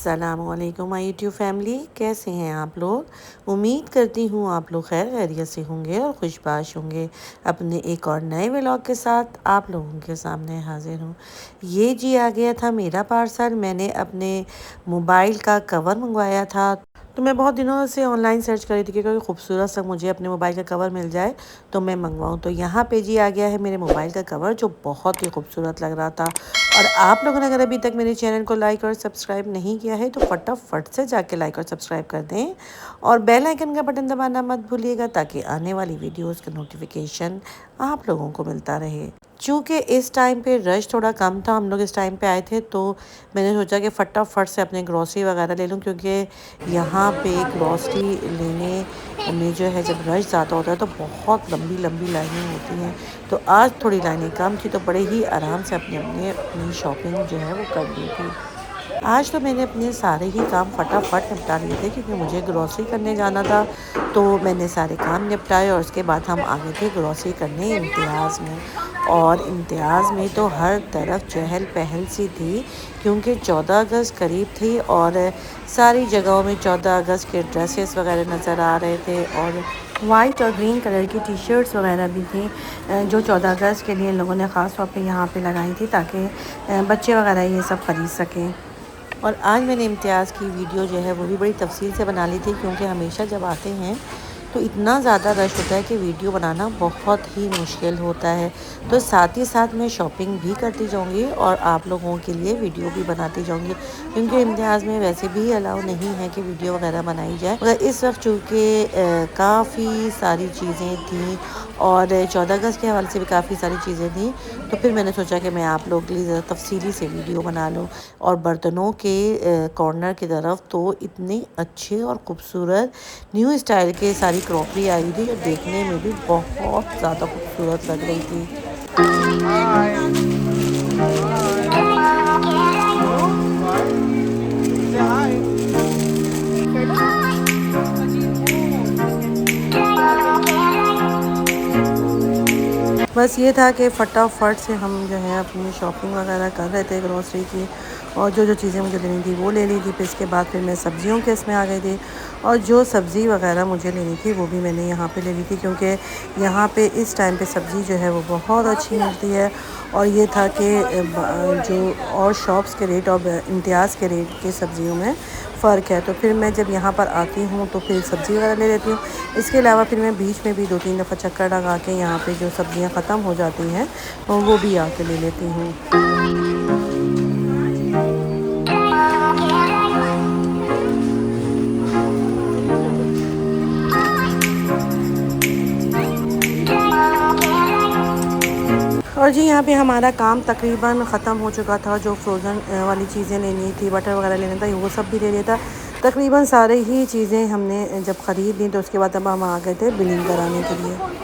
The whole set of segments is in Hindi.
अस्सलामुअलैकुम माय यूट्यूब फैमिली, कैसे हैं आप लोग। उम्मीद करती हूँ आप लोग खैर खैरियत से होंगे और खुशबाश होंगे। अपने एक और नए व्लॉग के साथ आप लोगों के सामने हाजिर हूँ। ये जी आ गया था मेरा पार्सल। मैंने अपने मोबाइल का कवर मंगवाया था। तो मैं बहुत दिनों से ऑनलाइन सर्च कर रही थी कि कोई खूबसूरत सा मुझे अपने मोबाइल का कवर मिल जाए तो मैं मंगवाऊँ। तो यहाँ पे जी आ गया है मेरे मोबाइल का कवर, जो बहुत ही खूबसूरत लग रहा था। और आप लोगों ने अगर अभी तक मेरे चैनल को लाइक और सब्सक्राइब नहीं किया है तो फटाफट से जाके लाइक और सब्सक्राइब कर दें और बेल आइकन का बटन दबाना मत भूलिएगा, ताकि आने वाली वीडियोस का नोटिफिकेशन आप लोगों को मिलता रहे। चूँकि इस टाइम पे रश थोड़ा कम था, हम लोग इस टाइम पे आए थे, तो मैंने सोचा कि फटाफट से अपने ग्रॉसरी वगैरह ले लूँ, क्योंकि यहाँ पे ग्रॉसरी लेने में जो है जब रश ज़्यादा होता है तो बहुत लंबी लंबी लाइनें होती हैं। तो आज थोड़ी लाइनें कम थी तो बड़े ही आराम से अपनी शॉपिंग जो है वो कर ली थी। आज तो मैंने अपने सारे ही काम फटाफट निपटा लिए थे, क्योंकि मुझे ग्रॉसरी करने जाना था। तो मैंने सारे काम निपटाए और उसके बाद हम आ गए थे ग्रॉसरी करने इम्तियाज़ में। और इम्तियाज़ में तो हर तरफ चहल पहल सी थी, क्योंकि 14 अगस्त करीब थी और सारी जगहों में 14 अगस्त के ड्रेसेस वगैरह नज़र आ रहे थे। और वाइट और ग्रीन कलर की टी शर्ट्स वगैरह भी थी, जो 14 अगस्त के लिए इन लोगों ने ख़ास तौर पे यहाँ पे लगाई थी, ताकि बच्चे वगैरह ये सब ख़रीद सकें। और आज मैंने इम्तियाज़ की वीडियो जो है वो भी बड़ी तफसील से बना ली थी, क्योंकि हमेशा जब आते हैं तो इतना ज़्यादा रश होता है कि वीडियो बनाना बहुत ही मुश्किल होता है। तो साथ ही साथ मैं शॉपिंग भी करती जाऊंगी और आप लोगों के लिए वीडियो भी बनाती जाऊंगी, क्योंकि इम्तियाज़ में वैसे भी अलाउ नहीं है कि वीडियो वगैरह बनाई जाए। मगर इस वक्त चूँकि काफ़ी सारी चीज़ें थी और 14 अगस्त के हवाले से भी काफ़ी सारी चीज़ें थी, तो फिर मैंने सोचा कि मैं आप लोगों के लिए ज़रा तफसीली से वीडियो बना लूँ। और बर्तनों के कॉर्नर की तरफ तो इतने अच्छे और ख़ूबसूरत न्यू स्टाइल के सारी क्रॉकरी आई थी, जो देखने में भी बहुत ज़्यादा खूबसूरत लग रही थी। बस ये था कि फटाफट से हम जो है अपनी शॉपिंग वगैरह कर रहे थे ग्रॉसरी की, और जो जो चीज़ें मुझे लेनी थी वो ले ली थी। फिर इसके बाद फिर मैं सब्ज़ियों के इसमें आ गई थी, और जो सब्ज़ी वगैरह मुझे लेनी थी वो भी मैंने यहाँ पे ले ली थी, क्योंकि यहाँ पे इस टाइम पे सब्ज़ी जो है वो बहुत अच्छी मिलती है। और ये था कि जो और शॉप्स के रेट और इम्तियाज़ के रेट के सब्ज़ियों में फ़र्क है। तो फिर मैं जब यहाँ पर आती हूँ तो फिर सब्ज़ी वगैरह ले लेती हूँ। इसके अलावा फिर मैं बीच में भी 2-3 दफ़ा चक्कर लगा के यहाँ पे जो सब्ज़ियाँ ख़त्म हो जाती हैं वो भी आके ले लेती हूँ। और जी यहाँ पे हमारा काम तकरीबन ख़त्म हो चुका था। जो फ्रोज़न वाली चीज़ें लेनी थी, बटर वगैरह लेना था, वो सब भी ले लिया था। तकरीबन सारे ही चीज़ें हमने जब ख़रीद ली तो उसके बाद अब हम आ गए थे बिलिंग कराने के लिए।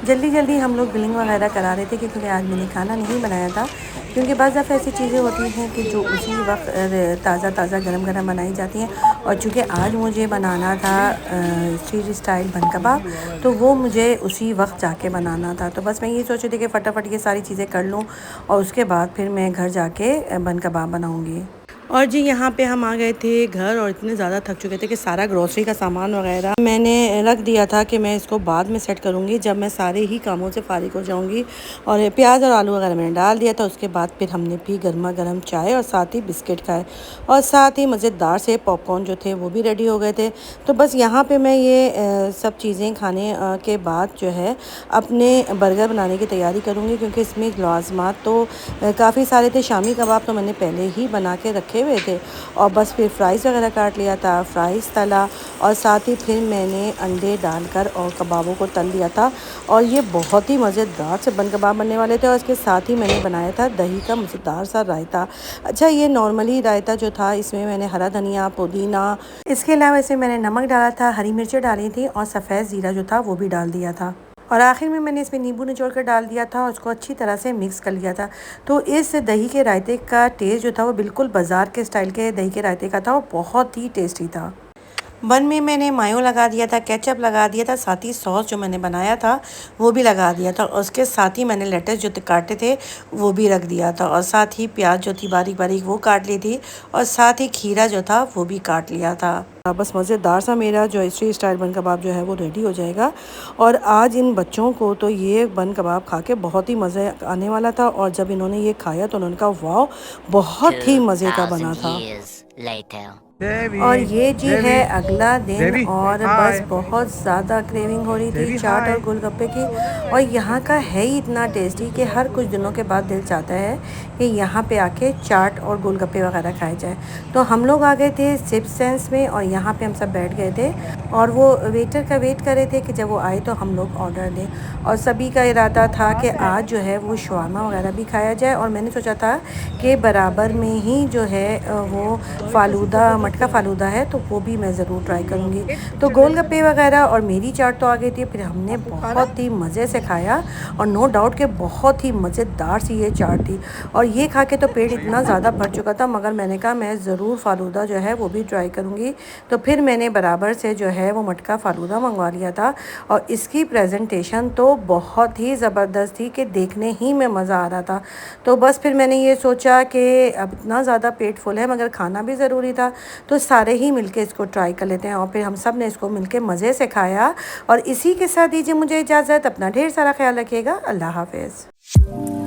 जल्दी जल्दी हम लोग बिलिंग वगैरह करा रहे थे, क्योंकि आज मैंने खाना नहीं बनाया था। क्योंकि बस दफ़ा ऐसी चीज़ें होती हैं कि जो उसी वक्त ताज़ा ताज़ा गरम गरम बनाई जाती हैं। और चूँकि आज मुझे बनाना था स्ट्रीट स्टाइल बन कबाब, तो वो मुझे उसी वक्त जाके बनाना था। तो बस मैं ये सोच रही थी कि फ़टाफ़ट ये सारी चीज़ें कर लूँ और उसके बाद फिर मैं घर जाके बन कबाब बनाऊँगी। और जी यहाँ पे हम आ गए थे घर, और इतने ज़्यादा थक चुके थे कि सारा ग्रॉसरी का सामान वगैरह मैंने रख दिया था कि मैं इसको बाद में सेट करूँगी, जब मैं सारे ही कामों से फ़ारिग हो जाऊँगी। और प्याज और आलू वगैरह मैंने डाल दिया था। उसके बाद फिर हमने पी गर्मा गर्म चाय और साथ ही बिस्किट खाए, और साथ ही मज़ेदार से पॉपकॉर्न जो थे वो भी रेडी हो गए थे। तो बस यहाँ पर मैं ये सब चीज़ें खाने के बाद जो है अपने बर्गर बनाने की तैयारी करूँगी, क्योंकि इसमें लाज़िमात तो काफ़ी सारे थे। शामी कबाब तो मैंने पहले ही बना के रखे हुए थे, और बस फिर फ्राइज़ वगैरह काट लिया था, फ्राइज़ तला, और साथ ही फिर मैंने अंडे डालकर और कबाबों को तल लिया था। और ये बहुत ही मज़ेदार से बन कबाब बनने वाले थे। और इसके साथ ही मैंने बनाया था दही का मज़ेदार सा रायता। अच्छा, ये नॉर्मली रायता जो था, इसमें मैंने हरा धनिया, पुदीना, इसके अलावा इसमें मैंने नमक डाला था, हरी मिर्चें डाली थी, और सफ़ेद ज़ीरा जो था वो भी डाल दिया था। और आखिर में मैंने इसमें नींबू निचोड़ कर डाल दिया था और उसको अच्छी तरह से मिक्स कर लिया था। तो इस दही के रायते का टेस्ट जो था वो बिल्कुल बाज़ार के स्टाइल के दही के रायते का था और बहुत ही टेस्टी था। बन में मैंने मायो लगा दिया था, केचप लगा दिया था, साथ ही सॉस जो मैंने बनाया था वो भी लगा दिया था और उसके साथ ही मैंने लेट्स जो काटे थे वो भी रख दिया था और साथ ही प्याज जो थी बारीक बारीक वो काट ली थी और साथ ही खीरा जो था वो भी काट लिया था। बस मज़ेदार सा मेरा जो स्ट्रीट स्टाइल बन कबाब जो है वो रेडी हो जाएगा। और आज इन बच्चों को तो ये बन कबाब खा के बहुत ही मज़े आने वाला था और जब इन्होंने ये खाया तो उन्होंने कहा वाह, बहुत ही मज़े का बना था। और ये जी है अगला दिन और बस बहुत ज़्यादा क्रेविंग हो रही थी चाट और गोलगप्पे की। और यहाँ का है ही इतना टेस्टी कि हर कुछ दिनों के बाद दिल चाहता है कि यहाँ पे आके चाट और गोलगप्पे वगैरह खाए जाए। तो हम लोग आ गए थे सिप्स सेंस में और यहाँ पे हम सब बैठ गए थे और वो वेटर का वेट कर रहे थे कि जब वो आए तो हम लोग ऑर्डर दें। और सभी का इरादा था कि आज जो है वो शवारमा वगैरह भी खाया जाए और मैंने सोचा था कि बराबर में ही जो है वो फ़ालूदा मटका फ़ालूदा है तो वो भी मैं ज़रूर ट्राई करूँगी। तो गोलगप्पे वगैरह और मेरी चाट तो आ गई थी, फिर हमने बहुत ही मज़े से खाया और नो डाउट कि बहुत ही मज़ेदार सी ये चाट थी। और ये खा के तो पेट इतना ज़्यादा भर चुका था मगर मैंने कहा मैं ज़रूर फ़ालूदा जो है वो भी ट्राई करूँगी। तो फिर मैंने बराबर से जो है वो मटका फ़ालूदा मंगवा लिया था और इसकी प्रेजेंटेशन तो बहुत ही ज़बरदस्त थी कि देखने ही में मज़ा आ रहा था। तो बस फिर मैंने ये सोचा कि अब इतना ज़्यादा पेट फुल है मगर खाना भी ज़रूरी था तो सारे ही मिलके इसको ट्राई कर लेते हैं। और फिर हम सब ने इसको मिलके मज़े से खाया और इसी के साथ दीजिए मुझे इजाज़त। अपना ढेर सारा ख्याल रखिएगा। अल्लाह हाफ़िज़।